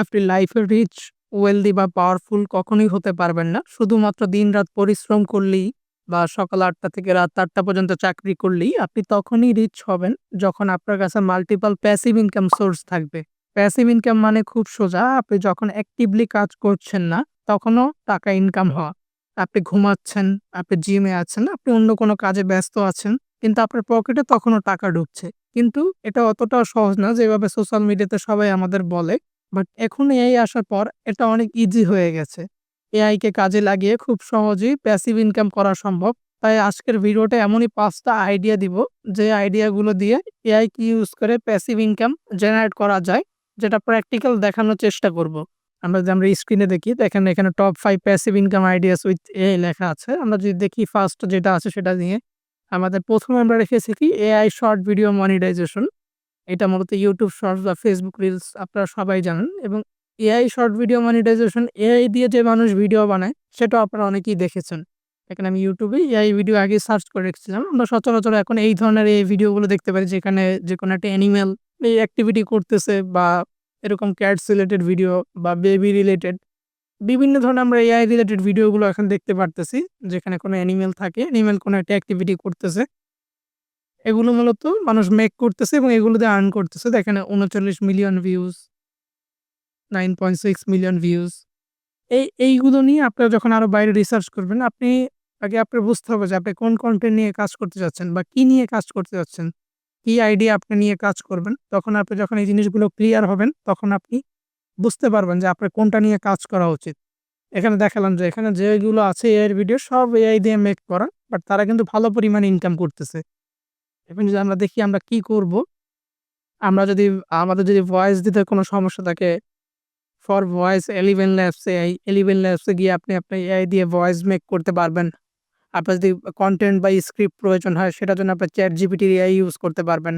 আপনি লাইফে rich, wealthy বা পাওয়ারফুল কখনোই হতে পারবেন না। শুধুমাত্র দিনরাত পরিশ্রম করলেই বা সকাল ৮ঃ০০ থেকে রাত ৮ঃ০০ পর্যন্ত চাকরি করলেই আপনি তখনই রিচ হবেন যখন আপনার কাছে মাল্টিপল প্যাসিভ ইনকাম সোর্স থাকবে। প্যাসিভ ইনকাম মানে খুব সোজা, আপনি যখন অ্যাক্টিভলি কাজ করছেন না তখনও টাকা ইনকাম হওয়া। আপনি ঘুমাচ্ছেন, আপনি জিমে আছেন, আপনি অন্য কোনো কাজে ব্যস্ত আছেন, কিন্তু আপনার পকেটে তখনও টাকা ঢুকছে। কিন্তু এটা অতটাও সহজ না যেভাবে সোশ্যাল মিডিয়াতে সবাই আমাদের বলে। বাট এখন এআই আসার পর এটা অনেক ইজি হয়ে গেছে। এআই কে কাজে লাগিয়ে খুব সহজেই প্যাসিভ ইনকাম করা সম্ভব। তাই আজকের ভিডিওটা এমনই ৫ টা আইডিয়া দিব, যে আইডিয়াগুলো দিয়ে এআই কে ইউজ করে প্যাসিভ ইনকাম জেনারেট করা যায়, যেটা প্র্যাকটিক্যাল দেখানোর চেষ্টা করব। আমরা স্ক্রিনে দেখি, দেখেন এখানে top ৫ passive income ideas with AI লেখা আছে। আমরা যদি দেখি ফার্স্ট যেটা আছে সেটা নিয়ে, আমাদের ১ম এ আমরা রেখেছি কি এআই শর্ট ভিডিও মনিটাইজেশন। এটা মূলত YouTube শর্টস বা Facebook রিলস আপনারা সবাই জানেন, এবং AI short video monetization, AI দিয়ে যে মানুষ ভিডিও বানায় সেটাও আপনারা অনেকেই দেখেছেন। এখানে আমি YouTube এ এআই ভিডিও আগে সার্চ করে রেখেছিলাম। আমরা সচরাচর এখন এই ধরনের এই ভিডিওগুলো দেখতে পারি যেখানে যেকোনো একটা অ্যানিমেল এই অ্যাক্টিভিটি করতেছে, বা এরকম ক্যাটস রিলেটেড ভিডিও বা বেবি রিলেটেড বিভিন্ন ধরনের আমরা এআই রিলেটেড ভিডিওগুলো এখন দেখতে পারতেছি, যেখানে কোনো অ্যানিমেল থাকে, অ্যানিমেল কোনো একটা অ্যাক্টিভিটি করতেছে। এগুলো মূলত মানুষ মেক করতেছে এবং এগুলো দিয়ে আর্ন করতেছে। দেখেন ৩৯ মিলিয়ন ভিউজ, 9.6 মিলিয়ন ভিউজ। এইগুলো নিয়ে আপনারা যখন আরো বাইরে রিসার্চ করবেন, আগে আপনার বুঝতে হবে যে আপনি কোন কনটেন্ট নিয়ে কাজ করতে চাচ্ছেন বা কি নিয়ে কাজ করতে চাচ্ছেন। কি আইডিয়া আপনি নিয়ে কাজ করবেন। তখন আপনি যখন এই জিনিসগুলো ক্লিয়ার হবেন, তখন আপনি বুঝতে পারবেন যে আপনার কোনটা নিয়ে কাজ করা উচিত। এখানে দেখালাম যে এখানে যেগুলো আছে এআই এর ভিডিও সব এআই দিয়ে মেক করা। বাট তারা কিন্তু ভালো পরিমাণে ইনকাম করতেছে। এখন যদি আমরা দেখি আমরা কি করব? আমরা যদি আমাদের যদি ভয়েস দিতে কোনো সমস্যা থাকে, for voice 11 labs AI, 11 labs এ গিয়ে আপনি আপনার এআই দিয়ে ভয়েস মেক করতে পারবেন। আপনার যদি কনটেন্ট বা স্ক্রিপ্ট প্রয়োজন হয় সেটার জন্য আপনার ChatGPT এআই ইউজ করতে পারবেন।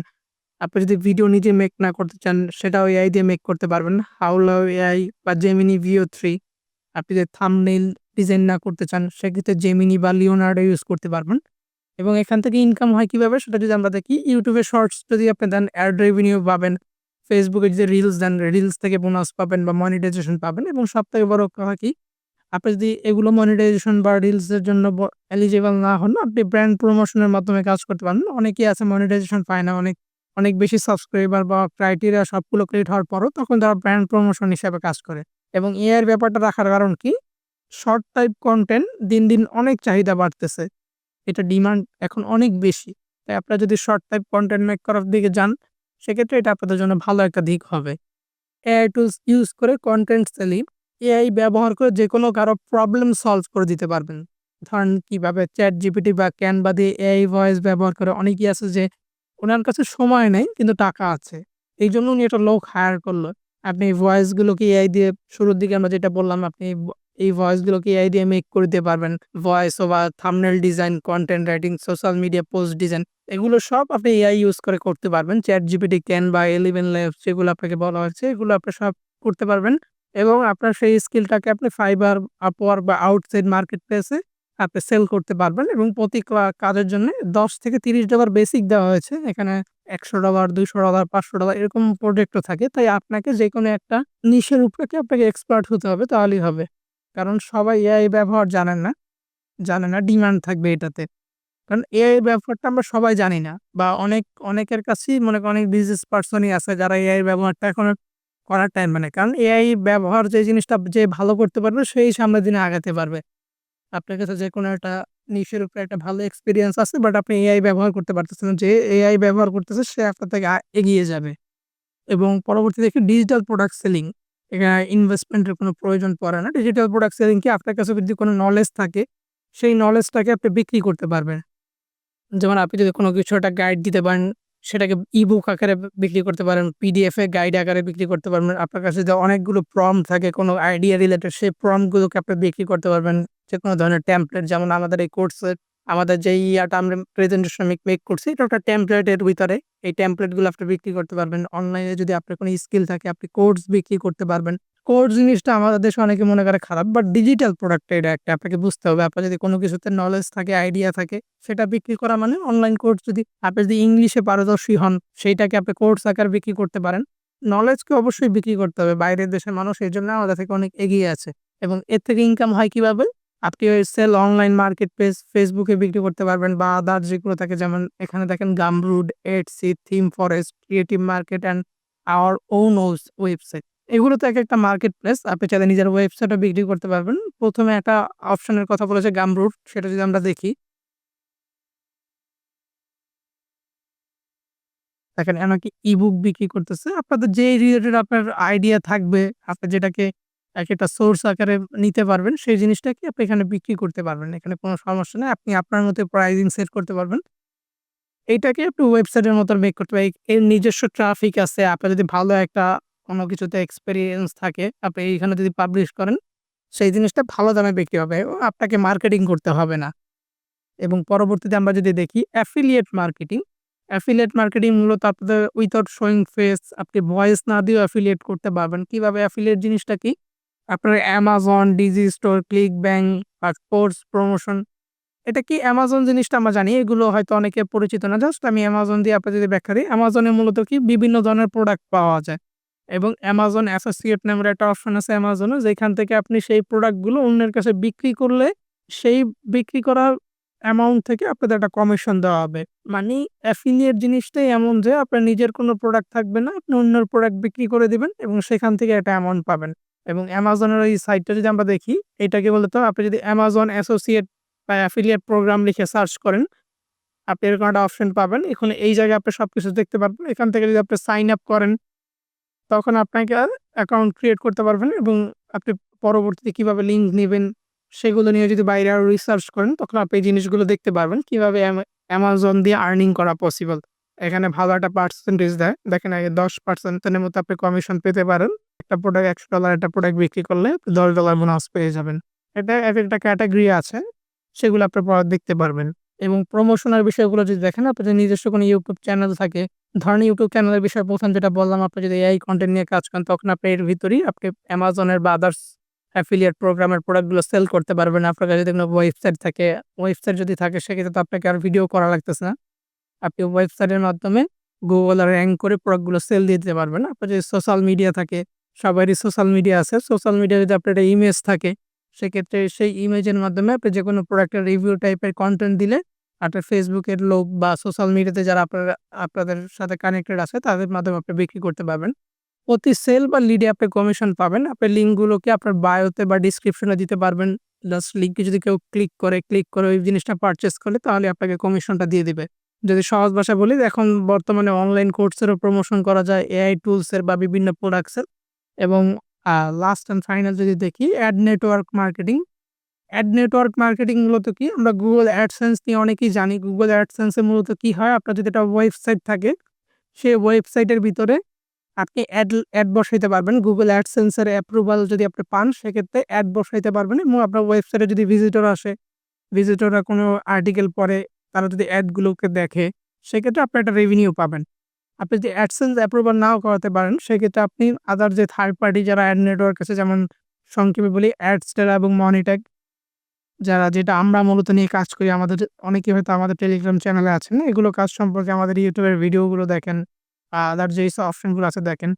আপনি যদি ভিডিও নিজে মেক না করতে চান সেটাও এআই দিয়ে মেক করতে পারবেন। Howlao এআই বা Gemini Veo 3। আপনি যদি থাম্বনেইল ডিজাইন না করতে চান সেক্ষেত্রে Gemini বা Leonardo ইউজ করতে পারবেন। এবং এখান থেকে ইনকাম হয় কিভাবে সেটা যদি আমরা দেখি, YouTube এ শর্টস যদি আপনি দেন অ্যাড রেভিনিউ পাবেন। Facebook এ যদি রিলস দেন, রিলস থেকে বোনাস পাবেন বা মনিটাইজেশন পাবেন, এবং সবথেকে বড় কথা কি, আপনি যদি এগুলো মনিটাইজেশন বা রিলস এর জন্য এলিজিবল না হন, আপনি ব্র্যান্ড প্রমোশন এর মাধ্যমে কাজ করতে পারেন। অনেকেই আছে মনিটাইজেশন পায় না। অনেক বেশি সাবস্ক্রাইবার বা ক্রাইটেরিয়া সবগুলো ক্লিয়ার হওয়ার পরও তখন তারা ব্র্যান্ড প্রমোশন হিসেবে কাজ করে। এবং এআই এর ব্যাপারটা রাখার কারণ কি? শর্ট টাইপ কনটেন্ট দিন, দিন অনেক চাহিদা বাড়তেছে। এটা ডিমান্ড এখন অনেক বেশি। তাই আপনারা যদি শর্ট টাইপ কনটেন্ট মেক করার দিকে যান, সেক্ষেত্রে এটা আপনাদের জন্য ভালো একটা দিক হবে। এআই টুলস ইউজ করে কনটেন্ট সেলিং, এআই ব্যবহার করে যেকোনো কারো প্রবলেম সলভ করে দিতে পারবেন। ধরেন কিভাবে ChatGPT বা Canva দিয়ে এআই ভয়েস ব্যবহার করে, অনেকেই আছে যে উনার কাছে সময় নেই কিন্তু টাকা আছে। এইজন্য উনি একটা লোক হায়ার করল। আপনি এই ভয়েস গুলোকে এআই দিয়ে, শুরুর দিকে আমরা যেটা বললাম, আপনি এই ভয়েস গুলোকে এআই দিয়ে মেক করে দিতে পারবেন। Voice over, thumbnail design, content writing, social media post design, এগুলো সব আপনি এআই ইউজ করে করতে পারবেন। ChatGPT, Canva, 11 Labs যেগুলো আপনাকে বলা হয়েছে, এগুলো আপনি সব করতে পারবেন। এবং আপনার সেই স্কিলটাকে আপনি Fiverr, Upwork বা আউটসাইড মার্কেট প্লেসে আপনি সেল করতে পারবেন, এবং প্রতি কাজের জন্য $10 থেকে $30 বেসিক দেওয়া হয়েছে। এখানে $100, $200, $500 এরকম প্রজেক্টও থাকে। তাই আপনাকে যেকোনো একটা নিশের উপরে আপনাকে এক্সপার্ট হতে হবে, তাহলেই হবে। কারণ সবাই এআই ব্যবহার জানে না, ডিমান্ড থাকবে এটাতে। কারণ এআই ব্যবহারটা আমরা সবাই জানি না, বা অনেকের কাছেই মনে করেন অনেক বিজনেস পারসনই আছে যারা এআই ব্যবহারটা এখনো করার টাইম মানে, কারণ এআই ব্যবহার যে জিনিসটা যে ভালো করতে পারবে সেই সামনের দিনে আগাতে পারবে। আপনার কাছে যেকোনো একটা নিশের উপরে একটা ভালো এক্সপেরিয়েন্স আছে, বাট আপনি এআই ব্যবহার করতে পারতেছেন না। যে এআই ব্যবহার করতেছে সে আপনার থেকে এগিয়ে যাবে। এবং পরবর্তীতে দেখি ডিজিটাল প্রোডাক্ট সেলিং। এখানে ইনভেস্টমেন্টের কোনো প্রয়োজন পড়ে না। ডিজিটাল প্রোডাক্ট সেলিং কি, আপনার কাছে যদি কোনো নলেজ থাকে, সেই নলেজটাকে আপনি বিক্রি করতে পারবেন। যেমন আপনি যদি কোনো কিছু একটা গাইড দিতে পারেন, সেটাকে ইবুক আকারে বিক্রি করতে পারেন, পিডিএফ এ গাইড আকারে বিক্রি করতে পারবেন। আপনার কাছে যদি অনেকগুলো প্রম্পট থাকে কোনো আইডিয়া রিলেটেড, সেই প্রম্পট গুলোকে আপনি বিক্রি করতে পারবেন। যেকোনো ধরনের টেমপ্লেট, যেমন আমাদের এই কোর্সের আমাদের যে ইয়াটা আমরা প্রেজেন্টেশন মেক করছি, এটা একটা টেমপ্লেটের ভিতরে। এই টেমপ্লেট গুলো আপনি বিক্রি করতে পারবেন। অনলাইনে যদি আপনার কোনো স্কিল থাকে আপনি কোর্স বিক্রি করতে পারবেন। কোর্স জিনিসটা আমাদের দেশে অনেকে মনে করে খারাপ, বাট ডিজিটাল প্রোডাক্ট এটা একটা, আপনাকে বুঝতে হবে। আপনার যদি কোনো কিছুতে নলেজ থাকে, আইডিয়া থাকে, সেটা বিক্রি করা মানে অনলাইন কোর্স। যদি আপনি যদি ইংলিশে পারদর্শী হন, সেইটাকে আপনি কোর্স আকারে বিক্রি করতে পারেন। নলেজকে অবশ্যই বিক্রি করতে হবে। বাইরের দেশের মানুষ এজন্য আমাদের থেকে অনেক এগিয়ে আছে এবং এর থেকে ইনকাম হয় কিভাবে? আপনি ওই sell online marketplace Facebook এ বিক্রি করতে পারবেন বা আদার্স যেগুলো থাকে যেমন এখানে দেখেন Gumroad, Etsy, theme forest, creative market and our own website. এগুলো তো একেকটা মার্কেট প্লেস। আপনি চাইলে নিজের ওয়েবসাইটও বিক্রি করতে পারবেন। ১ম এ একটা অপশনের কথা বলেছে Gumroad, সেটা যদি আমরা দেখি, দেখেন এনাকে ইবুক বিক্রি করতেছে। আপনাদের যে রিলেটেড আপনার আইডিয়া থাকবে, আপনি যেটাকে একেকটা সোর্স আকারে নিতে পারবেন, সেই জিনিসটাকে আপনি এখানে বিক্রি করতে পারবেন। এখানে কোনো সমস্যা নাই। আপনি আপনার মতো প্রাইজিং সেট করতে পারবেন। এইটাকে একটু ওয়েবসাইটের মতো মেক করতে পারি। এর নিজস্ব ট্রাফিক আছে। আপনার যদি ভালো একটা কোনো কিছুতে এক্সপেরিয়েন্স থাকে, আপনি এইখানে যদি পাবলিশ করেন, সেই জিনিসটা ভালো দামে বিক্রি হবে এবং আপনাকে মার্কেটিং করতে হবে না। এবং পরবর্তীতে আমরা যদি দেখি অ্যাফিলিয়েট মার্কেটিং। অ্যাফিলিয়েট মার্কেটিং মূলত আপনাদের উইথআউট শোয়িং ফেস আপনি ভয়েস না দিয়েও অ্যাফিলিয়েট করতে পারবেন। কিভাবে অ্যাফিলিয়েট জিনিসটা কি? আপনার Amazon, ডিজিস্টোর, ক্লিকব্যাংক বা কোর্স প্রমোশন। এটা কি Amazon জিনিসটা আমরা জানি। এগুলো হয়তো অনেকে পরিচিত না। জাস্ট আমি Amazon দিয়ে আপনাকে যদি ব্যাখ্যা দিই, Amazon এ মূলত কি বিভিন্ন ধরনের প্রোডাক্ট পাওয়া যায় এবং Amazon অ্যাসোসিয়েট নামের একটা অপশন আছে Amazon এ, যেখান থেকে আপনি সেই প্রোডাক্টগুলো অন্যের কাছে বিক্রি করলে সেই বিক্রি করার অ্যামাউন্ট থেকে আপনাদের একটা কমিশন দেওয়া হবে। মানি অ্যাফিলিয়েট জিনিসটাই এমন যে আপনার নিজের কোনো প্রোডাক্ট থাকবে না। আপনি অন্যের প্রোডাক্ট বিক্রি করে দিবেন এবং সেখান থেকে একটা অ্যামাউন্ট পাবেন। এবং Amazon এর ওই সাইটটা যদি আমরা দেখি, এটাকে বলতে আপনি যদি Amazon অ্যাসোসিয়েট বা অ্যাফিলিয়েট প্রোগ্রাম লিখে সার্চ করেন, আপনি এরকম একটা অপশন পাবেন। এখানে এই জায়গায় আপনি সবকিছু দেখতে পারবেন। এখান থেকে যদি আপনি সাইন আপ করেন, তখন আপনাকে অ্যাকাউন্ট ক্রিয়েট করতে পারবেন এবং আপনি পরবর্তীতে কিভাবে লিঙ্ক নিবেন, সেগুলো নিয়ে যদি বাইরে আরো রিসার্চ করেন, তখন আপনি এই জিনিসগুলো দেখতে পারবেন। কিভাবে Amazon দিয়ে আর্নিং করা পসিবল। এখানে ভালো একটা পার্সেন্টেজ দেয়। দেখেন আগে 10% এর মতো আপনি কমিশন পেতে পারেন। একটা প্রোডাক্ট $১০০ একটা প্রোডাক্ট বিক্রি করলে $10 বোনাস পেয়ে যাবেন। এটা একেকটা ক্যাটেগরি আছে। সেগুলো আপনি পরে দেখতে পারবেন। এবং প্রমোশনের বিষয়গুলো যদি দেখেন, আপনার যদি নিজস্ব কোনো YouTube চ্যানেল থাকে, ধরেন YouTube চ্যানেলের বিষয়ে ১ম যেটা বললাম, আপনি যদি এআই কনটেন্ট নিয়ে কাজ করেন, তখন আপনি এর ভিতরেই আপনি Amazon এর বা আদার্স অ্যাফিলিয়েট প্রোগ্রামের প্রোডাক্টগুলো সেল করতে পারবেন। আপনার কাছে যদি কোনো ওয়েবসাইট থাকে, ওয়েবসাইট যদি থাকে সেক্ষেত্রে তো আপনাকে আর ভিডিও করা লাগতেছে না। আপনি ওয়েবসাইটের মাধ্যমে Google এ র‍্যাংক করে প্রোডাক্টগুলো সেল দিয়ে দিতে পারবেন। আপনার যদি সোশ্যাল মিডিয়া থাকে, সবারই সোশ্যাল মিডিয়া আছে। সোশ্যাল মিডিয়ায় যদি আপনার একটা ইমেজ থাকে, সেক্ষেত্রে সেই ইমেজের মাধ্যমে আপনি যেকোনো প্রোডাক্টের রিভিউ টাইপের কনটেন্ট দিলে আপনার Facebook এর লোক বা সোশ্যাল মিডিয়াতে যারা আপনাদের সাথে কানেক্টেড আছে, তাদের মাধ্যমে আপনি বিক্রি করতে পারবেন। প্রতি সেল বা লিডে আপনি কমিশন পাবেন। আপনি লিঙ্কগুলোকে আপনার বায়োতে বা ডেসক্রিপশনে দিতে পারবেন। জাস্ট লিঙ্কে যদি কেউ ক্লিক করে ওই জিনিসটা পারচেজ করলে, তাহলে আপনাকে কমিশনটা দিয়ে দিবে। যদি সহজ ভাষায় বলি, এখন বর্তমানে অনলাইন কোর্সেরও প্রমোশন করা যায়, এআই টুলসের বা বিভিন্ন প্রোডাক্টসের। এবং লাস্ট অ্যান্ড ফাইনাল যদি দেখি ad network marketing. Ad network marketing মূলত কি? আমরা Google AdSense নিয়ে অনেকেই জানি। Google AdSense এ মূলত কি হয়? আপনার যদি একটা ওয়েবসাইট থাকে, সেই ওয়েবসাইটের ভিতরে আপনি অ্যাড বসাইতে পারবেন। Google AdSense এর অ্যাপ্রুভাল যদি আপনি পান, সেক্ষেত্রে অ্যাড বসাইতে পারবেন এবং আপনার ওয়েবসাইটে যদি ভিজিটর আসে, ভিজিটররা কোনো আর্টিকেল পড়ে, তারা যদি অ্যাডগুলোকে দেখে, সেক্ষেত্রে আপনি একটা রেভিনিউ পাবেন। আপনি যদি AdSense অ্যাপ্রুভাল নাও করাতে পারেন, সেক্ষেত্রে আপনি আদার যে থার্ড পার্টি যারা অ্যাড নেটওয়ার্ক আছে, যেমন সংক্ষেপে বলি অ্যাডস্টেরা এবং মনিট্যাগ, যেটা আমরা মূলত নিয়ে কাজ করি। আমাদের অনেকেই হয়তো আমাদের টেলিগ্রাম চ্যানেলে আছেন। এগুলো কাজ সম্পর্কে আমাদের YouTube এর ভিডিওগুলো দেখেন। আদার যেই অপশনগুলো আছে দেখেন।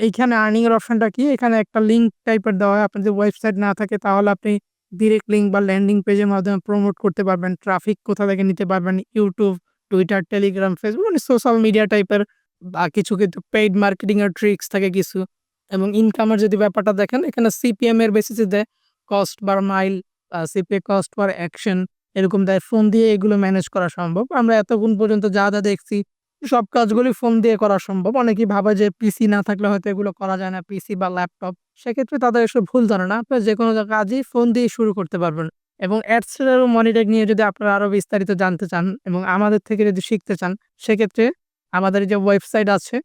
এইখানে আর্নিং এর অপশনটা কি? এখানে একটা লিঙ্ক টাইপের দেওয়া হয়। আপনার যদি ওয়েবসাইট না থাকে, তাহলে আপনি ডিরেক্ট লিঙ্ক বা ল্যান্ডিং পেজের মাধ্যমে প্রমোট করতে পারবেন। ট্রাফিক কোথা থেকে নিতে পারবেন? YouTube, Twitter, Telegram, Facebook, মানে সোশ্যাল মিডিয়া টাইপের বা কিছু কিন্তু পেইড মার্কেটিং এর ট্রিকস থাকে কিছু। এবং ইনকামের যদি ব্যাপারটা দেখেন, এখানে সিপিএম এর বেসিসে দেয়। Cost per mile, CPA cost per action, এরকম দেয়। ফোন দিয়ে এগুলো ম্যানেজ করা সম্ভব। আমরা এতক্ষণ পর্যন্ত যা দেখছি, সব কাজগুলি ফোন দিয়ে করা সম্ভব। অনেকেই ভাবে যে পিসি না থাকলে হয়তো এগুলো করা যায় না, পিসি বা ল্যাপটপ। সেক্ষেত্রে তাদের এসব ভুল ধারণা। আপনার যেকোনো কাজই ফোন দিয়েই শুরু করতে পারবেন। এবং অ্যাডসের মনিটর নিয়ে যদি আপনারা আরো বিস্তারিত জানতে চান এবং আমাদের থেকে যদি শিখতে চান, সেক্ষেত্রে আমাদের যে ওয়েবসাইট আছে,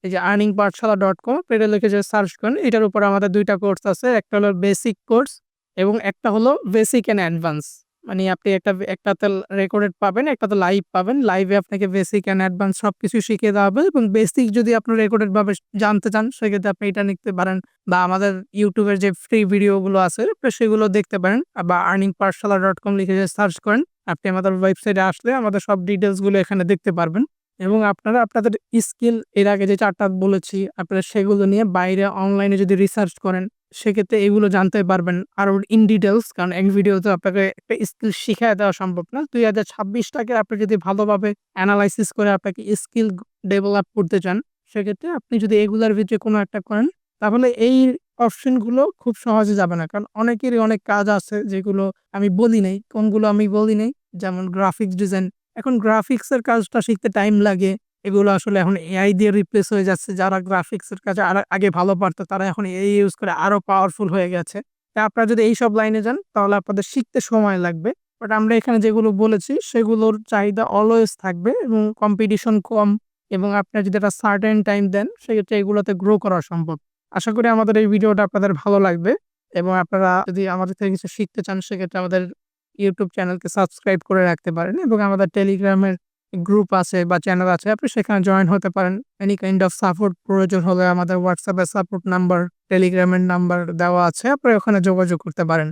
এই যে earningpathshala.com, এটা লিখে যে সার্চ করেন, এটার উপর আমাদের ২ টা কোর্স আছে। একটা হলো বেসিক কোর্স এবং একটা হলো বেসিক অ্যান্ড অ্যাডভান্স। মানে আপনি একটাতে রেকর্ডেড পাবেন, একটাতে লাইভ পাবেন। লাইভে আপনাকে বেসিক অ্যান্ড অ্যাডভান্স সবকিছু শিখিয়ে দেওয়া হবে এবং বেসিক যদি আপনি রেকর্ডেড ভাবে জানতে চান, সেক্ষেত্রে আপনি এটা নিতে পারেন বা আমাদের YouTube এর যে ফ্রি ভিডিওগুলো আছে, আপনি সেগুলো দেখতে পারেন। বা earningpathshala.com লিখে যে সার্চ করেন, আপনি আমাদের ওয়েবসাইটে আসলে আমাদের সব ডিটেইলস গুলো এখানে দেখতে পারবেন। এবং আপনারা আপনাদের স্কিল এর আগে যে ৪ টা বলেছি আপনারা সেগুলো নিয়ে বাইরে অনলাইনে যদি রিসার্চ করেন, সেক্ষেত্রে এগুলো জানতে পারবেন আরো ইন ডিটেইলস। কারণ এক ভিডিওতে আপনাকে একটা স্কিল শিখায়া দেওয়া সম্ভব না। ২০২৬ টাকে আপনি যদি ভালোভাবে এনালাইসিস করে আপনাকে স্কিল ডেভেলপ করতে চান, সেক্ষেত্রে আপনি যদি এগুলার ভিতরে কোনো একটা করেন, তাহলে এই অপশন গুলো খুব সহজে যাবে না। কারণ অনেকেরই অনেক কাজ আছে যেগুলো আমি বলি নাই। কোনগুলো আমি বলি নাই? যেমন গ্রাফিক্স ডিজাইন। এখন গ্রাফিক্স এর কাজটা শিখতে টাইম লাগে। এগুলো আসলে এখন এআই দিয়ে রিপ্লেস হয়ে যাচ্ছে। যারা গ্রাফিক্স এর কাজ আগে ভালো পারত তারা এখন এআই ইউজ করে আরো পাওয়ারফুল হয়ে গেছে। তা আপনারা যদি এইসব লাইনে যান তাহলে আপনাদের শিখতে সময় লাগবে। বাট আমরা এখানে যেগুলো বলেছি সেগুলোর চাহিদা অলওয়েজ থাকবে এবং কম্পিটিশন কম, এবং আপনারা যদি একটা সার্টেন টাইম দেন সেক্ষেত্রে এগুলোতে গ্রো করা সম্ভব। আশা করি আমাদের এই ভিডিওটা আপনাদের ভালো লাগবে, এবং আপনারা যদি আমাদের থেকে কিছু শিখতে চান সেক্ষেত্রে আমাদের YouTube চ্যানেলকে সাবস্ক্রাইব করে রাখতে পারেন, এবং আমাদের টেলিগ্রামের গ্রুপ আছে বা চ্যানেল আছে, আপনি সেখানে জয়েন হতে পারেন। এনি কাইন্ড অফ সাপোর্ট প্রয়োজন হলে আমাদের WhatsApp এ সাপোর্ট নাম্বার, টেলিগ্রামের নাম্বার দেওয়া আছে। আপনি ওখানে যোগাযোগ করতে পারেন।